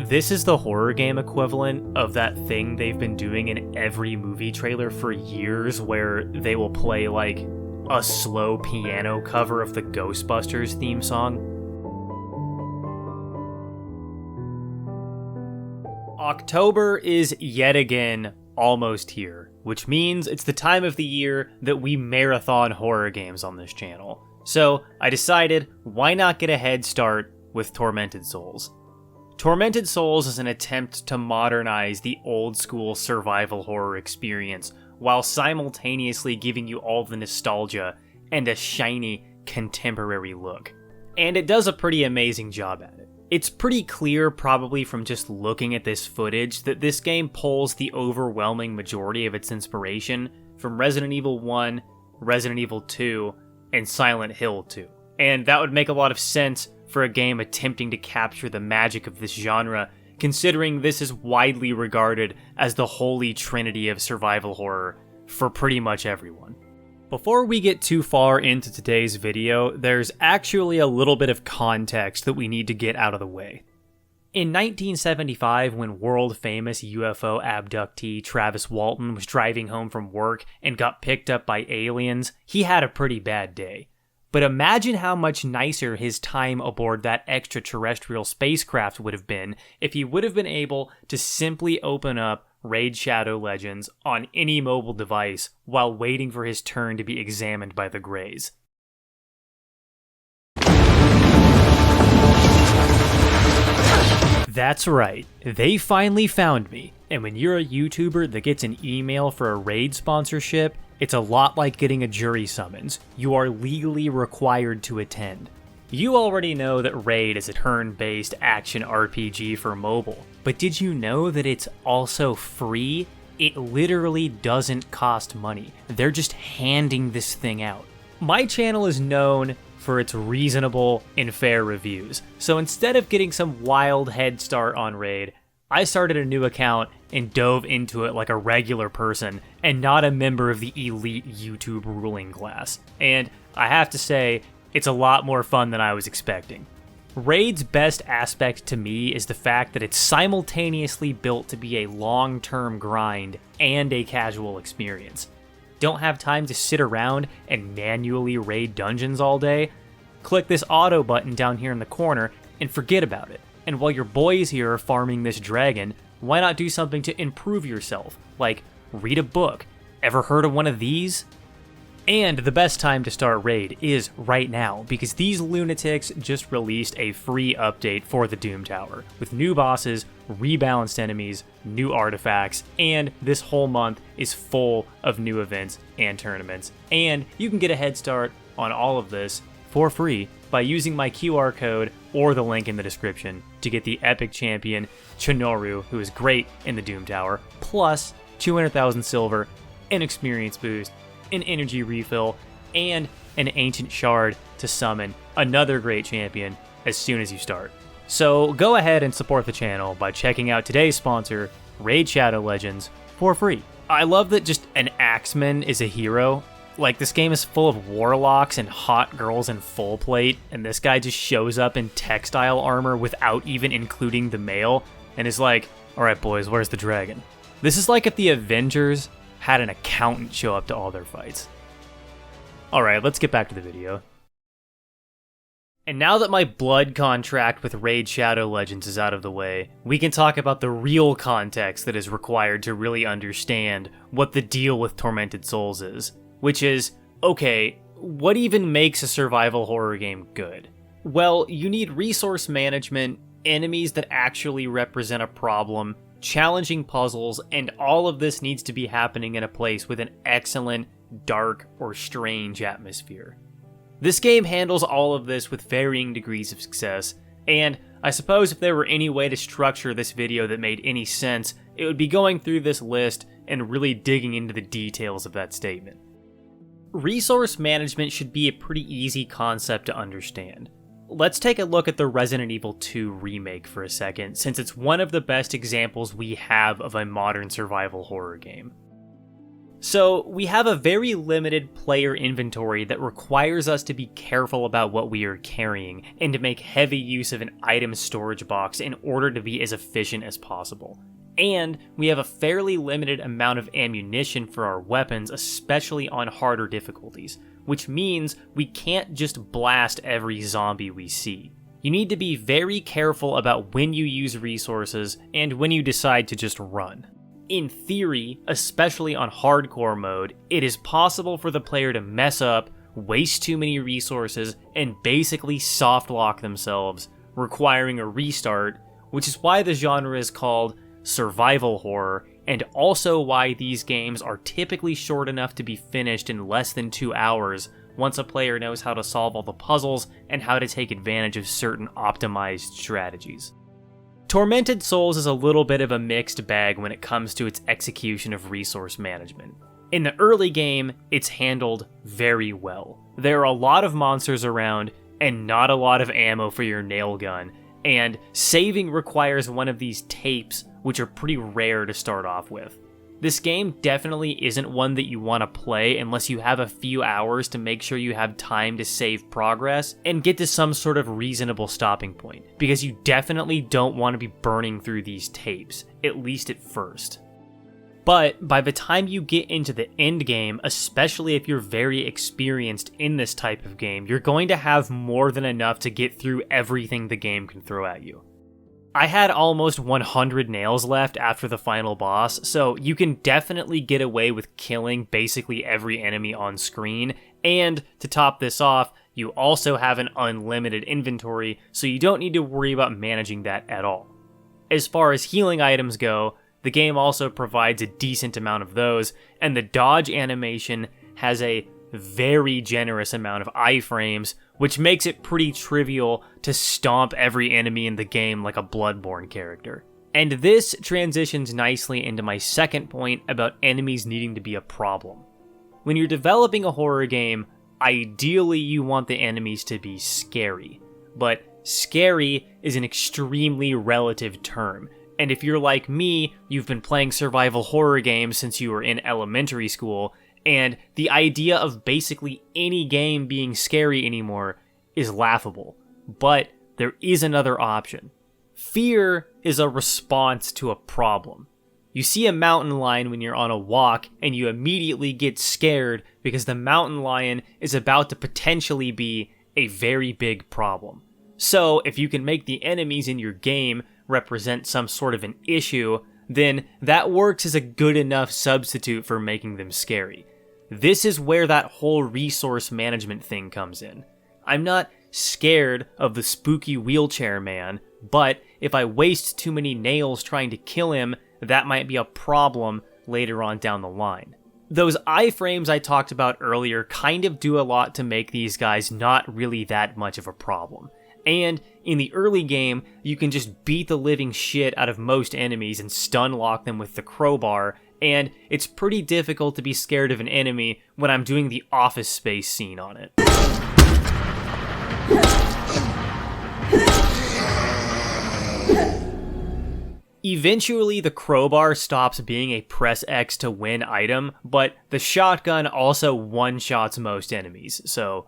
This is the horror game equivalent of that thing they've been doing in every movie trailer for years where they will play like a slow piano cover of the Ghostbusters theme song. October is yet again almost here, which means it's the time of the year that we marathon horror games on this channel. So I decided, why not get a head start with Tormented Souls? Tormented Souls is an attempt to modernize the old-school survival horror experience while simultaneously giving you all the nostalgia and a shiny, contemporary look. And it does a pretty amazing job at it. It's pretty clear, probably from just looking at this footage, that this game pulls the overwhelming majority of its inspiration from Resident Evil 1, Resident Evil 2, and Silent Hill 2. And that would make a lot of sense for a game attempting to capture the magic of this genre, considering this is widely regarded as the holy trinity of survival horror for pretty much everyone. Before we get too far into today's video, there's actually a little bit of context that we need to get out of the way. In 1975, when world-famous UFO abductee Travis Walton was driving home from work and got picked up by aliens, he had a pretty bad day. But imagine how much nicer his time aboard that extraterrestrial spacecraft would have been if he would have been able to simply open up Raid Shadow Legends on any mobile device while waiting for his turn to be examined by the Greys. That's right, they finally found me, and when you're a YouTuber that gets an email for a Raid sponsorship, it's a lot like getting a jury summons. You are legally required to attend. You already know that Raid is a turn-based action RPG for mobile, but did you know that it's also free? It literally doesn't cost money. They're just handing this thing out. My channel is known for its reasonable and fair reviews, so instead of getting some wild head start on Raid, I started a new account and dove into it like a regular person and not a member of the elite YouTube ruling class. And I have to say, it's a lot more fun than I was expecting. Raid's best aspect to me is the fact that it's simultaneously built to be a long-term grind and a casual experience. Don't have time to sit around and manually raid dungeons all day? Click this auto button down here in the corner and forget about it. And while your boys here are farming this dragon, why not do something to improve yourself? Like, read a book. Ever heard of one of these? And the best time to start Raid is right now, because these lunatics just released a free update for the Doom Tower, with new bosses, rebalanced enemies, new artifacts, and this whole month is full of new events and tournaments. And you can get a head start on all of this for free by using my QR code or the link in the description to get the epic champion Chinoru, who is great in the Doom Tower, plus 200,000 silver, an experience boost, an energy refill, and an ancient shard to summon another great champion as soon as you start. So go ahead and support the channel by checking out today's sponsor, Raid Shadow Legends, for free. I love that just an axeman is a hero. Like, this game is full of warlocks and hot girls in full plate, and this guy just shows up in textile armor without even including the mail, and is like, alright boys, where's the dragon? This is like if the Avengers had an accountant show up to all their fights. Alright, let's get back to the video. And now that my blood contract with Raid Shadow Legends is out of the way, we can talk about the real context that is required to really understand what the deal with Tormented Souls is. Which is, okay, what even makes a survival horror game good? Well, you need resource management, enemies that actually represent a problem, challenging puzzles, and all of this needs to be happening in a place with an excellent, dark, or strange atmosphere. This game handles all of this with varying degrees of success, and I suppose if there were any way to structure this video that made any sense, it would be going through this list and really digging into the details of that statement. Resource management should be a pretty easy concept to understand. Let's take a look at the Resident Evil 2 remake for a second, since it's one of the best examples we have of a modern survival horror game. So we have a very limited player inventory that requires us to be careful about what we are carrying and to make heavy use of an item storage box in order to be as efficient as possible. And we have a fairly limited amount of ammunition for our weapons, especially on harder difficulties, which means we can't just blast every zombie we see. You need to be very careful about when you use resources and when you decide to just run. In theory, especially on hardcore mode, it is possible for the player to mess up, waste too many resources, and basically soft lock themselves, requiring a restart, which is why the genre is called survival horror, and also why these games are typically short enough to be finished in less than 2 hours once a player knows how to solve all the puzzles and how to take advantage of certain optimized strategies. Tormented Souls is a little bit of a mixed bag when it comes to its execution of resource management. In the early game, it's handled very well. There are a lot of monsters around, and not a lot of ammo for your nail gun, and saving requires one of these tapes, which are pretty rare to start off with. This game definitely isn't one that you want to play unless you have a few hours to make sure you have time to save progress and get to some sort of reasonable stopping point, because you definitely don't want to be burning through these tapes, at least at first. But by the time you get into the end game, especially if you're very experienced in this type of game, you're going to have more than enough to get through everything the game can throw at you. I had almost 100 nails left after the final boss, so you can definitely get away with killing basically every enemy on screen, and to top this off, you also have an unlimited inventory, so you don't need to worry about managing that at all. As far as healing items go, the game also provides a decent amount of those, and the dodge animation has a very generous amount of iframes, which makes it pretty trivial to stomp every enemy in the game like a Bloodborne character. And this transitions nicely into my second point about enemies needing to be a problem. When you're developing a horror game, ideally you want the enemies to be scary. But scary is an extremely relative term, and if you're like me, you've been playing survival horror games since you were in elementary school, and the idea of basically any game being scary anymore is laughable. But there is another option. Fear is a response to a problem. You see a mountain lion when you're on a walk, and you immediately get scared because the mountain lion is about to potentially be a very big problem. So if you can make the enemies in your game represent some sort of an issue, then that works as a good enough substitute for making them scary. This is where that whole resource management thing comes in. I'm not scared of the spooky wheelchair man, but if I waste too many nails trying to kill him, that might be a problem later on down the line. Those iframes I talked about earlier kind of do a lot to make these guys not really that much of a problem. And in the early game, you can just beat the living shit out of most enemies and stun lock them with the crowbar, and it's pretty difficult to be scared of an enemy when I'm doing the Office Space scene on it. Eventually, the crowbar stops being a press X to win item, but the shotgun also one-shots most enemies, so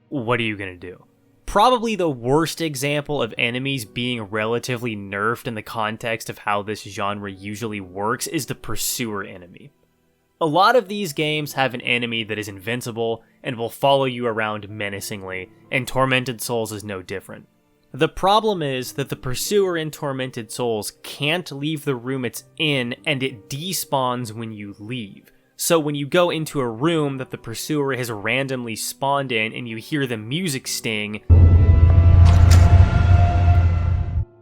what are you gonna do? Probably the worst example of enemies being relatively nerfed in the context of how this genre usually works is the pursuer enemy. A lot of these games have an enemy that is invincible and will follow you around menacingly, and Tormented Souls is no different. The problem is that the pursuer in Tormented Souls can't leave the room it's in, and it despawns when you leave. So when you go into a room that the pursuer has randomly spawned in and you hear the music sting,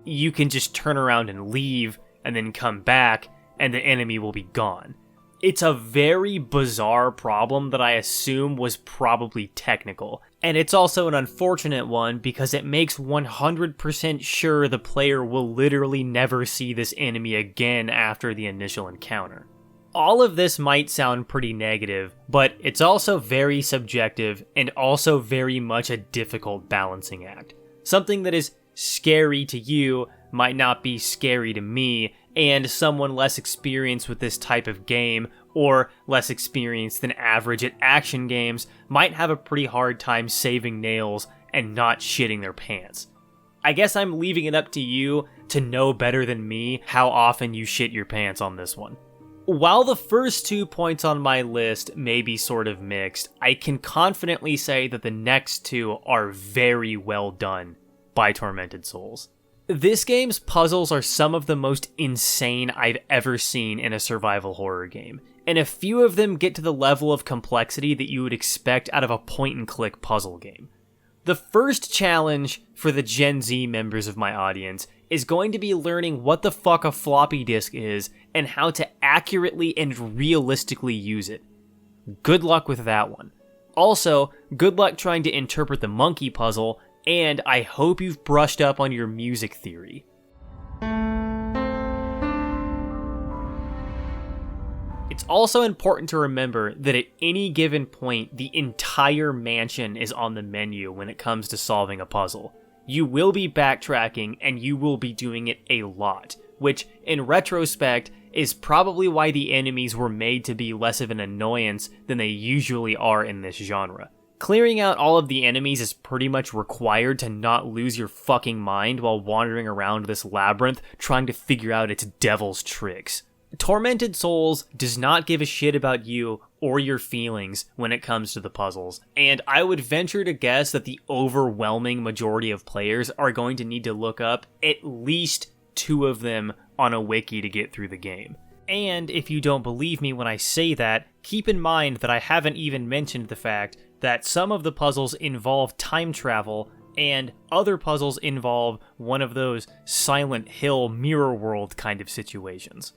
you can just turn around and leave and then come back and the enemy will be gone. It's a very bizarre problem that I assume was probably technical, and it's also an unfortunate one because it makes 100% sure the player will literally never see this enemy again after the initial encounter. All of this might sound pretty negative, but it's also very subjective and also very much a difficult balancing act. Something that is scary to you might not be scary to me, and someone less experienced with this type of game or less experienced than average at action games might have a pretty hard time saving nails and not shitting their pants. I guess I'm leaving it up to you to know better than me how often you shit your pants on this one. While the first 2 points on my list may be sort of mixed, I can confidently say that the next 2 are very well done by Tormented Souls. This game's puzzles are some of the most insane I've ever seen in a survival horror game, and a few of them get to the level of complexity that you would expect out of a point-and-click puzzle game. The first challenge for the Gen Z members of my audience is going to be learning what the fuck a floppy disk is and how to accurately and realistically use it. Good luck with that one. Also, good luck trying to interpret the monkey puzzle, and I hope you've brushed up on your music theory. It's also important to remember that at any given point, the entire mansion is on the menu when it comes to solving a puzzle. You will be backtracking, and you will be doing it a lot, which, in retrospect, is probably why the enemies were made to be less of an annoyance than they usually are in this genre. Clearing out all of the enemies is pretty much required to not lose your fucking mind while wandering around this labyrinth trying to figure out its devil's tricks. Tormented Souls does not give a shit about you or your feelings when it comes to the puzzles, and I would venture to guess that the overwhelming majority of players are going to need to look up at least 2 of them on a wiki to get through the game. And if you don't believe me when I say that, keep in mind that I haven't even mentioned the fact that some of the puzzles involve time travel, and other puzzles involve one of those Silent Hill mirror world kind of situations.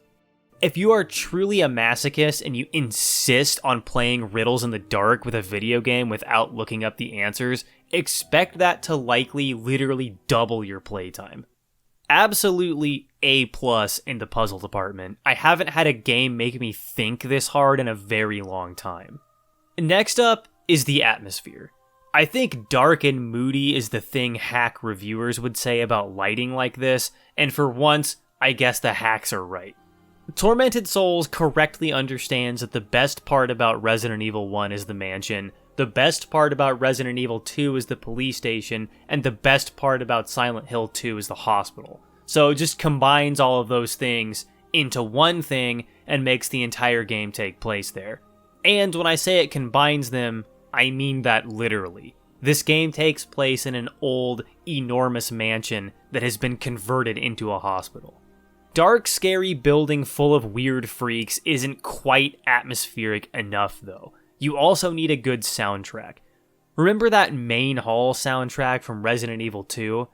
If you are truly a masochist and you insist on playing riddles in the dark with a video game without looking up the answers, expect that to likely literally double your playtime. Absolutely A+ in the puzzle department. I haven't had a game make me think this hard in a very long time. Next up is the atmosphere. I think dark and moody is the thing hack reviewers would say about lighting like this, and for once, I guess the hacks are right. Tormented Souls correctly understands that the best part about Resident Evil 1 is the mansion, the best part about Resident Evil 2 is the police station, and the best part about Silent Hill 2 is the hospital. So it just combines all of those things into one thing and makes the entire game take place there. And when I say it combines them, I mean that literally. This game takes place in an old, enormous mansion that has been converted into a hospital. Dark, scary building full of weird freaks isn't quite atmospheric enough, though. You also need a good soundtrack. Remember that main hall soundtrack from Resident Evil 2?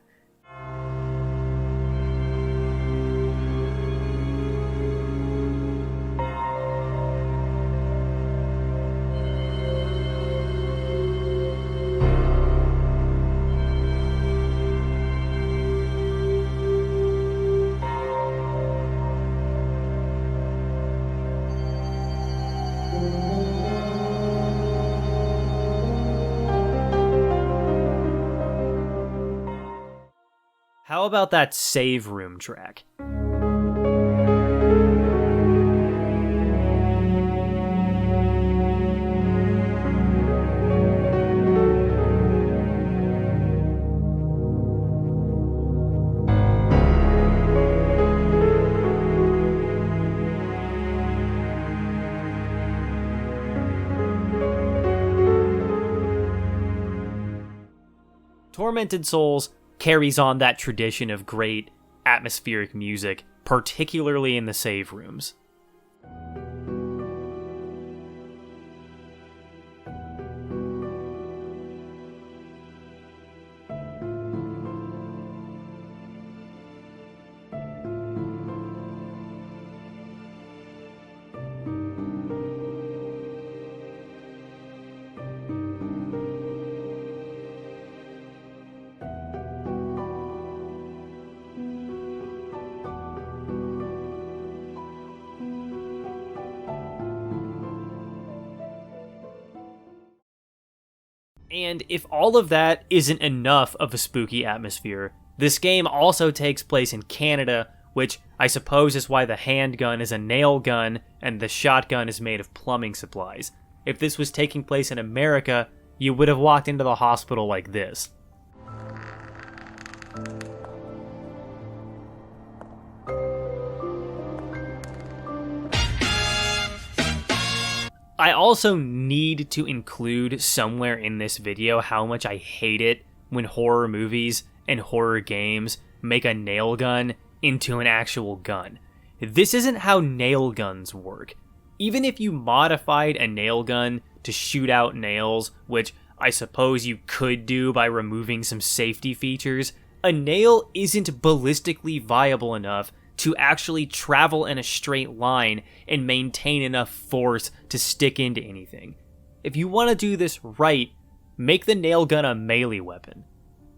How about that save room track? Tormented Souls carries on that tradition of great atmospheric music, particularly in the save rooms. And if all of that isn't enough of a spooky atmosphere, this game also takes place in Canada, which I suppose is why the handgun is a nail gun and the shotgun is made of plumbing supplies. If this was taking place in America, you would have walked into the hospital like this. I also need to include somewhere in this video how much I hate it when horror movies and horror games make a nail gun into an actual gun. This isn't how nail guns work. Even if you modified a nail gun to shoot out nails, which I suppose you could do by removing some safety features, a nail isn't ballistically viable enough to actually travel in a straight line and maintain enough force to stick into anything. If you want to do this right, make the nail gun a melee weapon.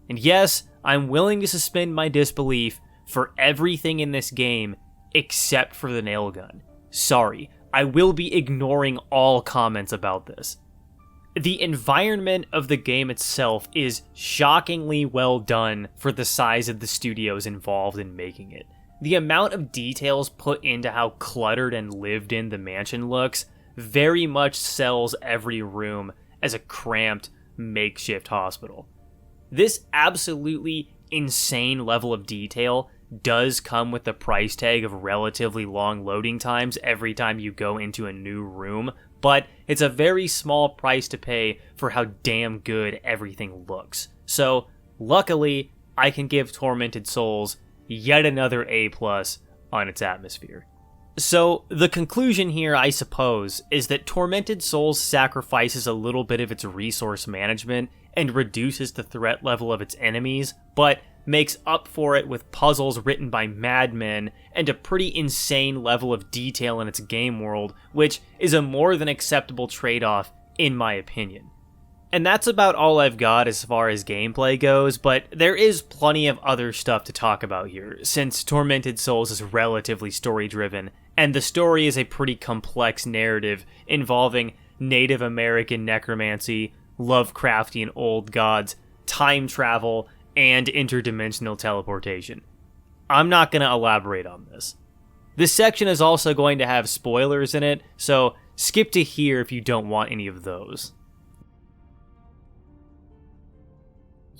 And yes, I'm willing to suspend my disbelief for everything in this game except for the nail gun. Sorry, I will be ignoring all comments about this. The environment of the game itself is shockingly well done for the size of the studios involved in making it. The amount of details put into how cluttered and lived in the mansion looks very much sells every room as a cramped, makeshift hospital. This absolutely insane level of detail does come with the price tag of relatively long loading times every time you go into a new room, but it's a very small price to pay for how damn good everything looks. So, luckily, I can give Tormented Souls yet another A+ on its atmosphere. So, the conclusion here, I suppose, is that Tormented Souls sacrifices a little bit of its resource management and reduces the threat level of its enemies, but makes up for it with puzzles written by madmen and a pretty insane level of detail in its game world, which is a more than acceptable trade-off, in my opinion. And that's about all I've got as far as gameplay goes, but there is plenty of other stuff to talk about here, since Tormented Souls is relatively story-driven, and the story is a pretty complex narrative involving Native American necromancy, Lovecraftian old gods, time travel, and interdimensional teleportation. I'm not going to elaborate on this. This section is also going to have spoilers in it, so skip to here if you don't want any of those.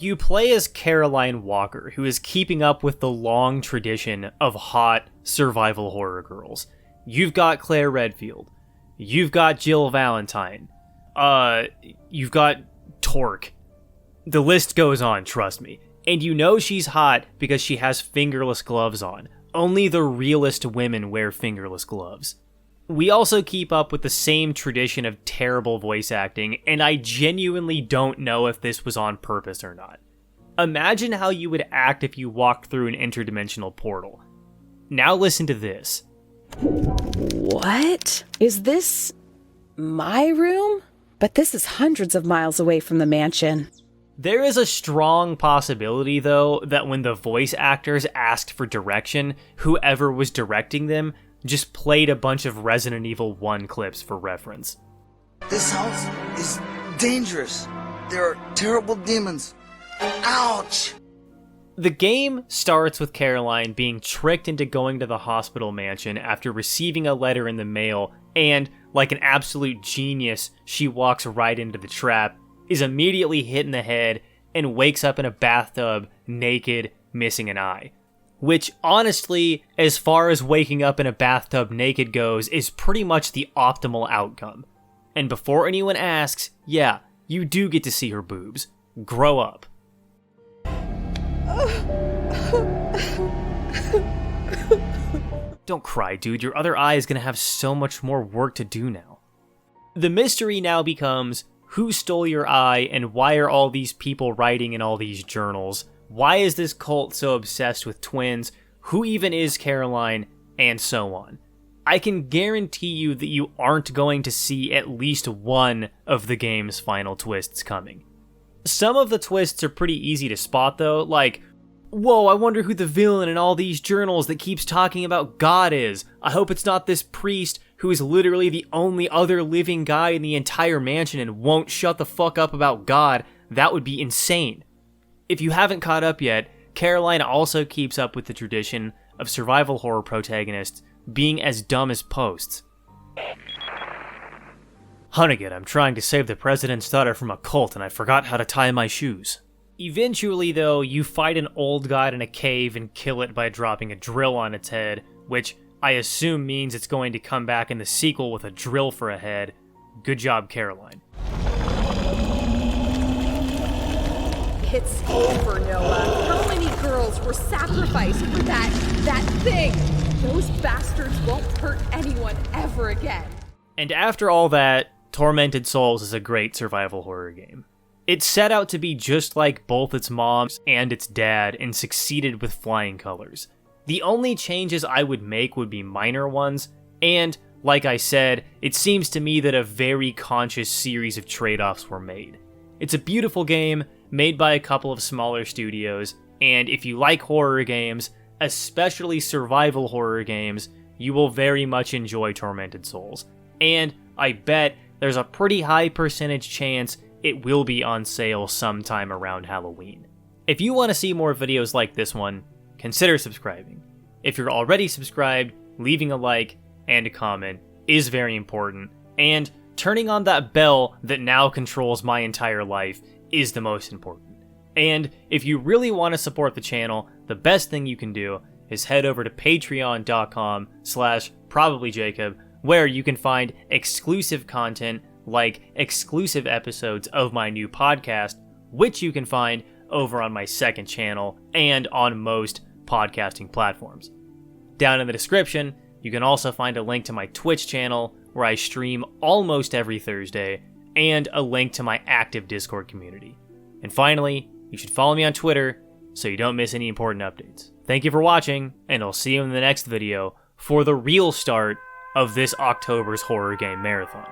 You play as Caroline Walker, who is keeping up with the long tradition of hot survival horror girls. You've got Claire Redfield. You've got Jill Valentine. You've got Torque. The list goes on, trust me. And you know she's hot because she has fingerless gloves on. Only the realest women wear fingerless gloves. We also keep up with the same tradition of terrible voice acting, and I genuinely don't know if this was on purpose or not. Imagine how you would act if you walked through an interdimensional portal. Now listen to this. What? Is this my room? But this is hundreds of miles away from the mansion. There is a strong possibility, though, that when the voice actors asked for direction, whoever was directing them just played a bunch of Resident Evil 1 clips for reference. This house is dangerous. There are terrible demons. Ouch! The game starts with Caroline being tricked into going to the hospital mansion after receiving a letter in the mail, and, like an absolute genius, she walks right into the trap, is immediately hit in the head, and wakes up in a bathtub, naked, missing an eye. Which, honestly, as far as waking up in a bathtub naked goes, is pretty much the optimal outcome. And before anyone asks, yeah, you do get to see her boobs. Grow up. Don't cry, dude. Your other eye is gonna have so much more work to do now. The mystery now becomes, who stole your eye, and why are all these people writing in all these journals? Why is this cult so obsessed with twins? Who even is Caroline? And so on. I can guarantee you that you aren't going to see at least one of the game's final twists coming. Some of the twists are pretty easy to spot though, like, whoa, I wonder who the villain in all these journals that keeps talking about God is. I hope it's not this priest who is literally the only other living guy in the entire mansion and won't shut the fuck up about God. That would be insane. If you haven't caught up yet, Caroline also keeps up with the tradition of survival horror protagonists being as dumb as posts. Hunnigan, I'm trying to save the president's daughter from a cult and I forgot how to tie my shoes. Eventually, though, you fight an old god in a cave and kill it by dropping a drill on its head, which I assume means it's going to come back in the sequel with a drill for a head. Good job, Caroline. It's over, Noah. How many girls were sacrificed for that thing? Those bastards won't hurt anyone ever again. And after all that, Tormented Souls is a great survival horror game. It set out to be just like both its moms and its dad and succeeded with flying colors. The only changes I would make would be minor ones, and, like I said, it seems to me that a very conscious series of trade-offs were made. It's a beautiful game, made by a couple of smaller studios, and if you like horror games, especially survival horror games, you will very much enjoy Tormented Souls. And I bet there's a pretty high percentage chance it will be on sale sometime around Halloween. If you want to see more videos like this one, consider subscribing. If you're already subscribed, leaving a like and a comment is very important, and turning on that bell that now controls my entire life is the most important. And if you really want to support the channel, the best thing you can do is head over to patreon.com/ProbablyJacob, where you can find exclusive content like exclusive episodes of my new podcast, which you can find over on my second channel and on most podcasting platforms. Down in the description, you can also find a link to my Twitch channel, where I stream almost every Thursday, and a link to my active Discord community. And finally, you should follow me on Twitter so you don't miss any important updates. Thank you for watching, and I'll see you in the next video for the real start of this October's horror game marathon.